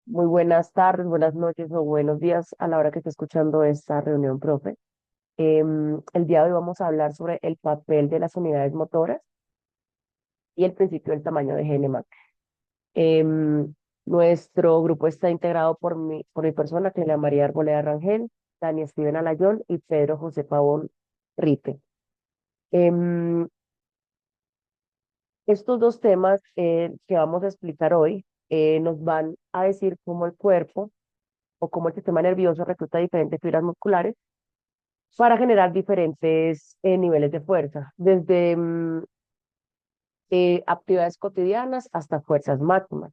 Muy buenas tardes, buenas noches o buenos días a la hora que esté escuchando esta reunión, profe. El día de hoy vamos a hablar sobre el papel de las unidades motoras y el principio del tamaño de Hahnemann. Em, Nuestro grupo está integrado por mi persona, que es María Arboleda Rangel, Dani Steven Alayón y Pedro José Pavón Ripe. Em, Estos dos temas que vamos a explicar hoy nos van a decir cómo el cuerpo o cómo el sistema nervioso recluta diferentes fibras musculares para generar diferentes niveles de fuerza, desde actividades cotidianas hasta fuerzas máximas.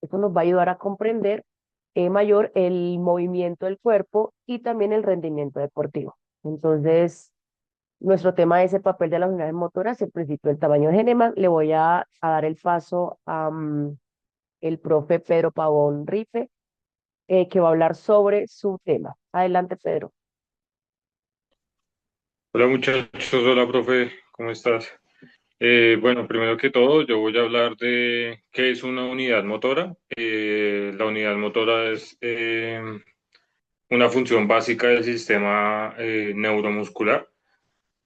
Eso nos va a ayudar a comprender mayor el movimiento del cuerpo y también el rendimiento deportivo. Entonces, nuestro tema es el papel de las unidades motoras, el principio del tamaño de Hahnemann. Le voy a dar el paso a el profe Pedro Pavón Rife, que va a hablar sobre su tema. Adelante, Pedro. Hola muchachos, hola profe, ¿cómo estás? Bueno, primero que todo, yo voy a hablar de qué es una unidad motora. La unidad motora es una función básica del sistema neuromuscular.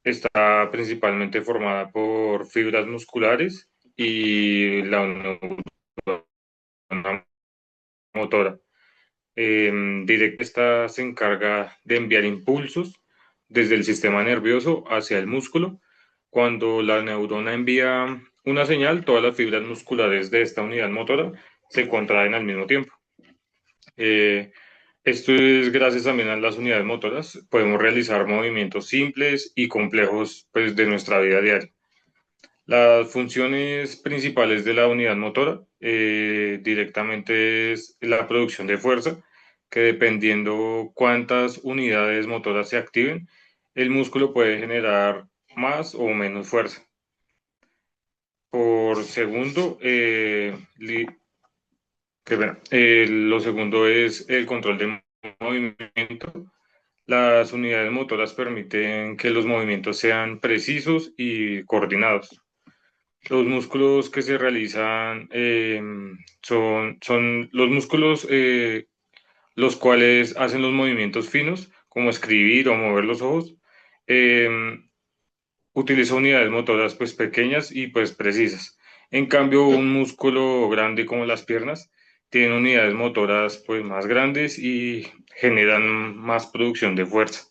Está principalmente formada por fibras musculares y la neurona motora. Directa esta se encarga de enviar impulsos desde el sistema nervioso hacia el músculo. Cuando la neurona envía una señal, todas las fibras musculares de esta unidad motora se contraen al mismo tiempo. Eh, Esto es gracias también a las unidades motoras. Podemos realizar movimientos simples y complejos pues, de nuestra vida diaria. Las funciones principales de la unidad motora directamente es la producción de fuerza, que dependiendo cuántas unidades motoras se activen, el músculo puede generar más o menos fuerza. Por segundo, lo segundo es el control de movimiento. Las unidades motoras permiten que los movimientos sean precisos y coordinados. Los músculos que se realizan son los músculos los cuales hacen los movimientos finos, como escribir o mover los ojos. eh, Utiliza unidades motoras pues pequeñas y pues precisas. En cambio, un músculo grande como las piernas tiene unidades motoras pues más grandes y generan más producción de fuerza.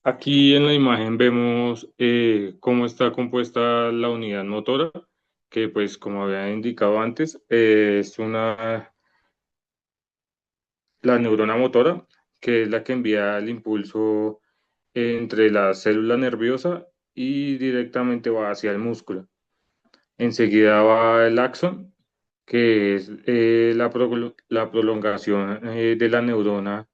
Aquí en la imagen vemos cómo está compuesta la unidad motora, que pues como había indicado antes, es la neurona motora, que es la que envía el impulso entre la célula nerviosa y directamente va hacia el músculo. Enseguida va el axón, que es la prolongación de la neurona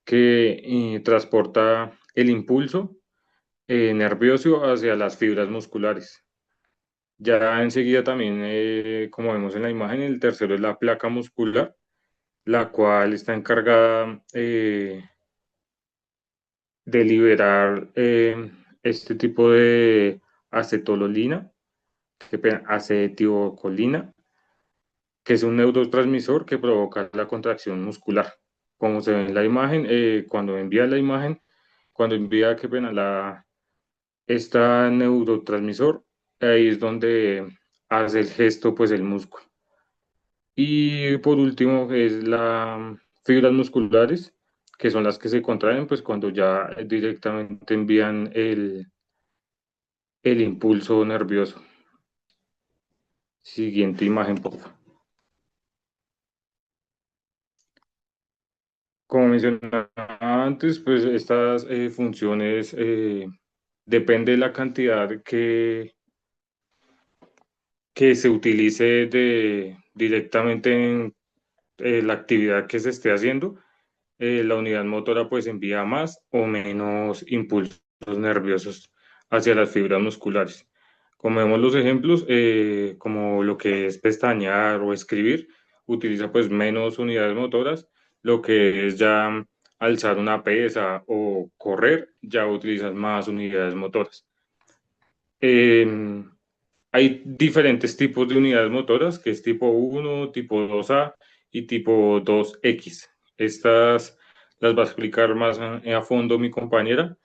que transporta el impulso nervioso hacia las fibras musculares. Ya enseguida también, como vemos en la imagen, el tercero es la placa muscular, la cual está encargada de liberar este tipo de acetololina, acetilcolina, que es un neurotransmisor que provoca la contracción muscular. Como se ve en la imagen, cuando envía qué pena, esta neurotransmisor, ahí es donde hace el gesto, pues el músculo. Y por último, es las fibras musculares, que son las que se contraen, pues cuando ya directamente envían el impulso nervioso. Siguiente imagen, por favor. Como mencionaba antes, pues estas funciones depende de la cantidad que se utilice directamente en la actividad que se esté haciendo. La unidad motora pues envía más o menos impulsos nerviosos hacia las fibras musculares. Como vemos los ejemplos, como lo que es pestañear o escribir, utiliza pues menos unidades motoras, lo que es ya alzar una pesa o correr, ya utilizas más unidades motoras. Hay diferentes tipos de unidades motoras, que es tipo uno, tipo 2A y tipo 2X. Estas las va a explicar más a fondo mi compañera.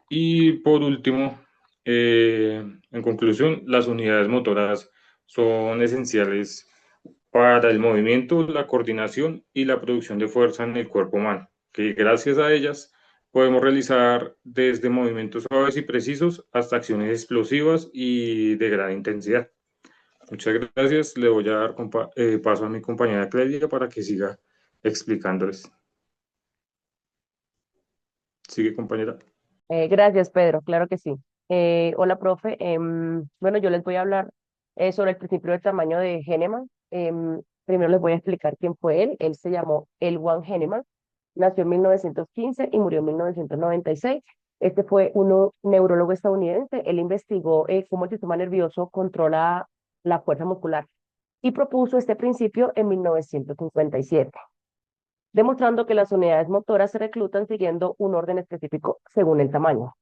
Y por último, en conclusión, las unidades motoras son esenciales para el movimiento, la coordinación y la producción de fuerza en el cuerpo humano, que gracias a ellas podemos realizar desde movimientos suaves y precisos hasta acciones explosivas y de gran intensidad. Muchas gracias. Le voy a dar paso a mi compañera Claudia para que siga explicándoles. Sigue, compañera. Gracias, Pedro, claro que sí. Hola, profe. Bueno, yo les voy a hablar sobre el principio del tamaño de Hahnemann. Primero les voy a explicar quién fue él. Él se llamó Elwan Hahnemann, nació en 1915 y murió en 1996. Este fue un neurólogo estadounidense. Él investigó cómo el sistema nervioso controla la fuerza muscular y propuso este principio en 1957, demostrando que las unidades motoras se reclutan siguiendo un orden específico según el tamaño.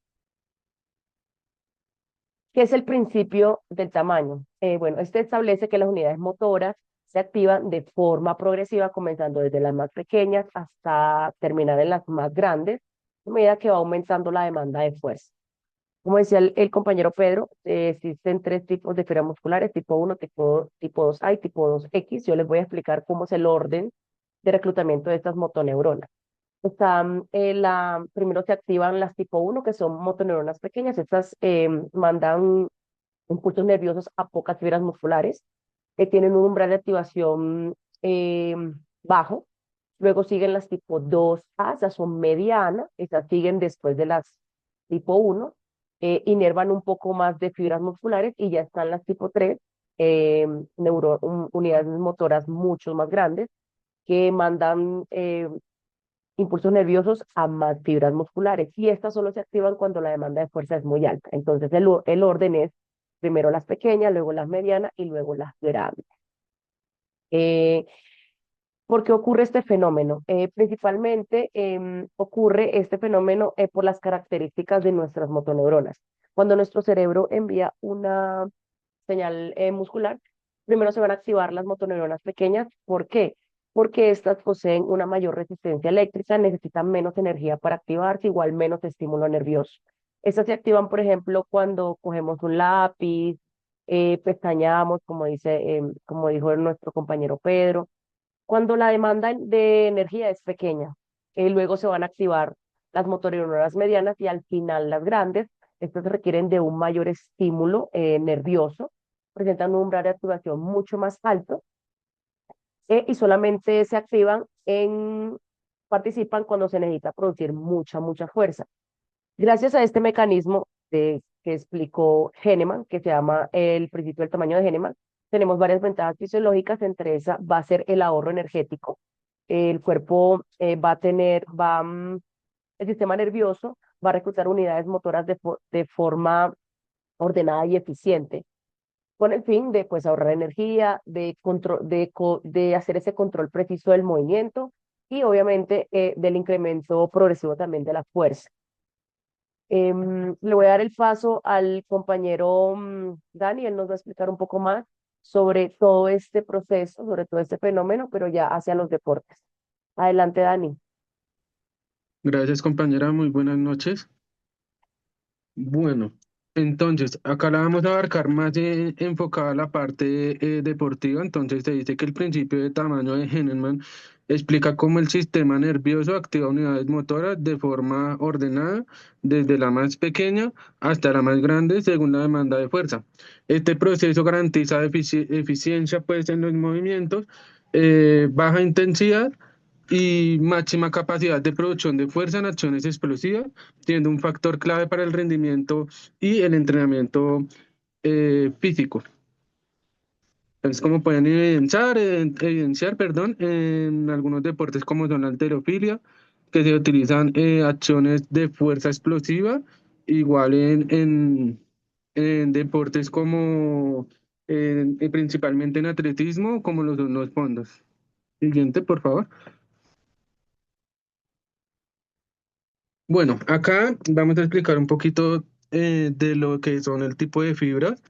¿Qué es el principio del tamaño? Bueno, este establece que las unidades motoras se activan de forma progresiva, comenzando desde las más pequeñas hasta terminar en las más grandes, a medida que va aumentando la demanda de fuerza. Como decía el compañero Pedro, existen tres tipos de fibras musculares, tipo uno, tipo 2A y tipo 2X. Yo les voy a explicar cómo es el orden de reclutamiento de estas motoneuronas. Primero se activan las tipo uno, que son motoneuronas pequeñas. Estas mandan impulsos nerviosos a pocas fibras musculares, que tienen un umbral de activación eh, bajo. Luego siguen las tipo 2A, esas son medianas, esas siguen después de las tipo uno, inervan un poco más de fibras musculares y ya están las tipo 3, unidades motoras mucho más grandes, que mandan impulsos nerviosos a más fibras musculares. Y estas solo se activan cuando la demanda de fuerza es muy alta. Entonces el orden es primero las pequeñas, luego las medianas y luego las grandes. Eh, ¿Por qué ocurre este fenómeno? Principalmente ocurre este fenómeno por las características de nuestras motoneuronas. Cuando nuestro cerebro envía una señal muscular, primero se van a activar las motoneuronas pequeñas. ¿Por qué? Porque estas poseen una mayor resistencia eléctrica, necesitan menos energía para activarse, igual menos estímulo nervioso. Estas se activan, por ejemplo, cuando cogemos un lápiz, pestañeamos, como dijo nuestro compañero Pedro, cuando la demanda de energía es pequeña. Luego se van a activar las motoneuronas medianas y al final las grandes. Estas requieren de un mayor estímulo nervioso, presentan un umbral de activación mucho más alto y solamente se participan cuando se necesita producir mucha fuerza. Gracias a este mecanismo que explicó Hahnemann, que se llama el principio del tamaño de Hahnemann, tenemos varias ventajas fisiológicas. Entre esas va a ser el ahorro energético. El cuerpo el sistema nervioso va a reclutar unidades motoras de forma ordenada y eficiente, con el fin de pues ahorrar energía, de hacer ese control preciso del movimiento y obviamente del incremento progresivo también de la fuerza. Le voy a dar el paso al compañero Dani. Él nos va a explicar un poco más sobre todo este proceso, sobre todo este fenómeno, pero ya hacia los deportes. Adelante, Dani. Gracias, compañera. Muy buenas noches. Bueno, entonces, acá la vamos a abarcar más enfocada a la parte deportiva. Entonces, se dice que el principio de tamaño de Hahnemann explica cómo el sistema nervioso activa unidades motoras de forma ordenada, desde la más pequeña hasta la más grande, según la demanda de fuerza. Este proceso garantiza eficiencia, pues, en los movimientos, baja intensidad y máxima capacidad de producción de fuerza en acciones explosivas, siendo un factor clave para el rendimiento y el entrenamiento físico. Es como pueden evidenciar, en algunos deportes como son la halterofilia, que se utilizan acciones de fuerza explosiva, igual en deportes como principalmente en atletismo, como los son los fondos. Siguiente, por favor. Bueno, acá vamos a explicar un poquito de lo que son el tipo de fibras.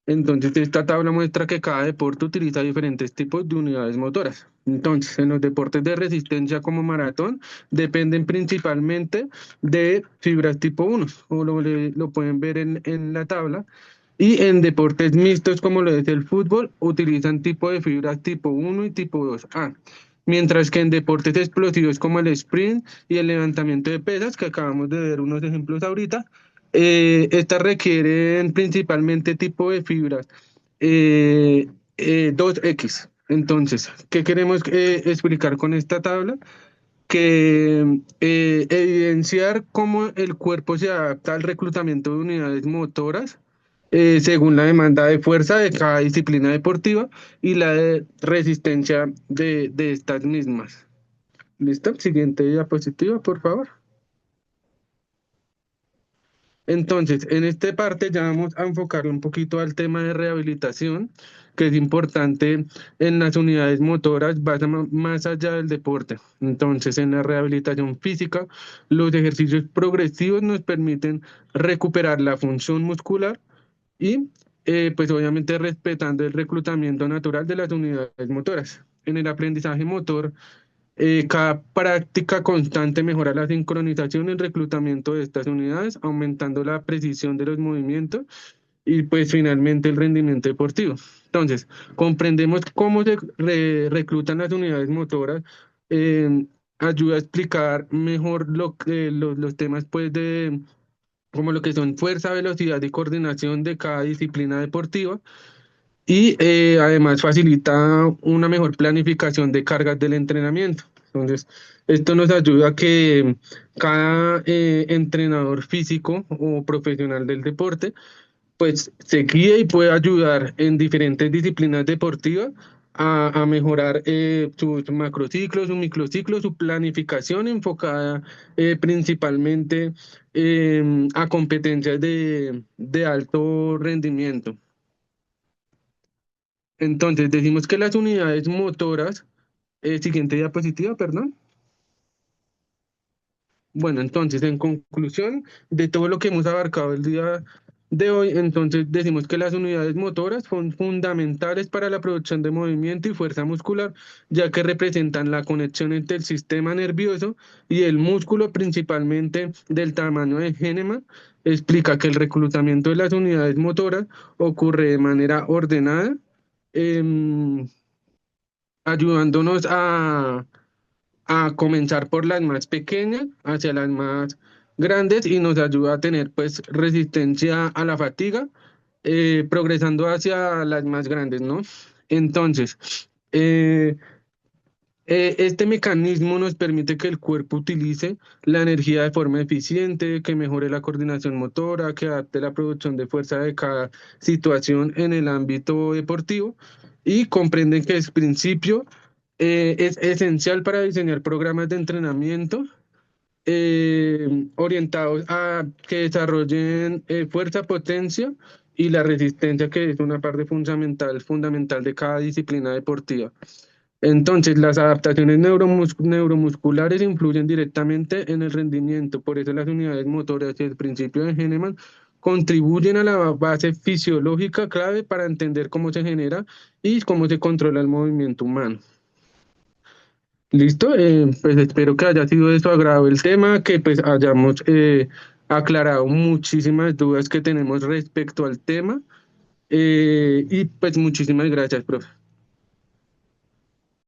Entonces, esta tabla muestra que cada deporte utiliza diferentes tipos de unidades motoras. Entonces, en los deportes de resistencia como maratón, dependen principalmente de fibras tipo 1, o lo pueden ver en la tabla. Y en deportes mixtos como lo es el fútbol, utilizan tipo de fibras tipo 1 y tipo 2A. Mientras que en deportes explosivos como el sprint y el levantamiento de pesas, que acabamos de ver unos ejemplos ahorita, estas requieren principalmente tipo de fibras 2X. Entonces, ¿qué queremos explicar con esta tabla? Que evidenciar cómo el cuerpo se adapta al reclutamiento de unidades motoras según la demanda de fuerza de cada disciplina deportiva y la de resistencia de estas mismas. ¿Listo? Siguiente diapositiva, por favor. Entonces, en esta parte ya vamos a enfocarle un poquito al tema de rehabilitación, que es importante en las unidades motoras, va más allá del deporte. Entonces, en la rehabilitación física, los ejercicios progresivos nos permiten recuperar la función muscular y, pues obviamente, respetando el reclutamiento natural de las unidades motoras. En el aprendizaje motor, cada práctica constante mejora la sincronización y el reclutamiento de estas unidades, aumentando la precisión de los movimientos y pues finalmente el rendimiento deportivo. Entonces, comprendemos cómo se reclutan las unidades motoras, eh, ayuda a explicar mejor los temas pues de como lo que son fuerza, velocidad y coordinación de cada disciplina deportiva y además facilita una mejor planificación de cargas del entrenamiento. Entonces, esto nos ayuda a que cada entrenador físico o profesional del deporte pues se guíe y pueda ayudar en diferentes disciplinas deportivas a mejorar sus macrociclos, sus microciclos, su planificación enfocada principalmente a competencias de alto rendimiento. Entonces, decimos que las unidades motoras, siguiente diapositiva, perdón. Bueno, entonces, en conclusión de todo lo que hemos abarcado el día de hoy, entonces decimos que las unidades motoras son fundamentales para la producción de movimiento y fuerza muscular, ya que representan la conexión entre el sistema nervioso y el músculo, principalmente del tamaño de Hahnemann. Explica que el reclutamiento de las unidades motoras ocurre de manera ordenada, em, ayudándonos a comenzar por las más pequeñas hacia las más grandes y nos ayuda a tener pues resistencia a la fatiga, progresando hacia las más grandes, ¿no? Entonces, eh, este mecanismo nos permite que el cuerpo utilice la energía de forma eficiente, que mejore la coordinación motora, que adapte la producción de fuerza de cada situación en el ámbito deportivo y comprenden que es principio es esencial para diseñar programas de entrenamiento orientados a que desarrollen fuerza, potencia y la resistencia, que es una parte fundamental de cada disciplina deportiva. Entonces, las adaptaciones neuromusculares influyen directamente en el rendimiento, por eso las unidades motoras y el principio de Hahnemann contribuyen a la base fisiológica clave para entender cómo se genera y cómo se controla el movimiento humano. Listo, pues espero que haya sido de su agrado el tema, que pues hayamos aclarado muchísimas dudas que tenemos respecto al tema y pues muchísimas gracias, profe.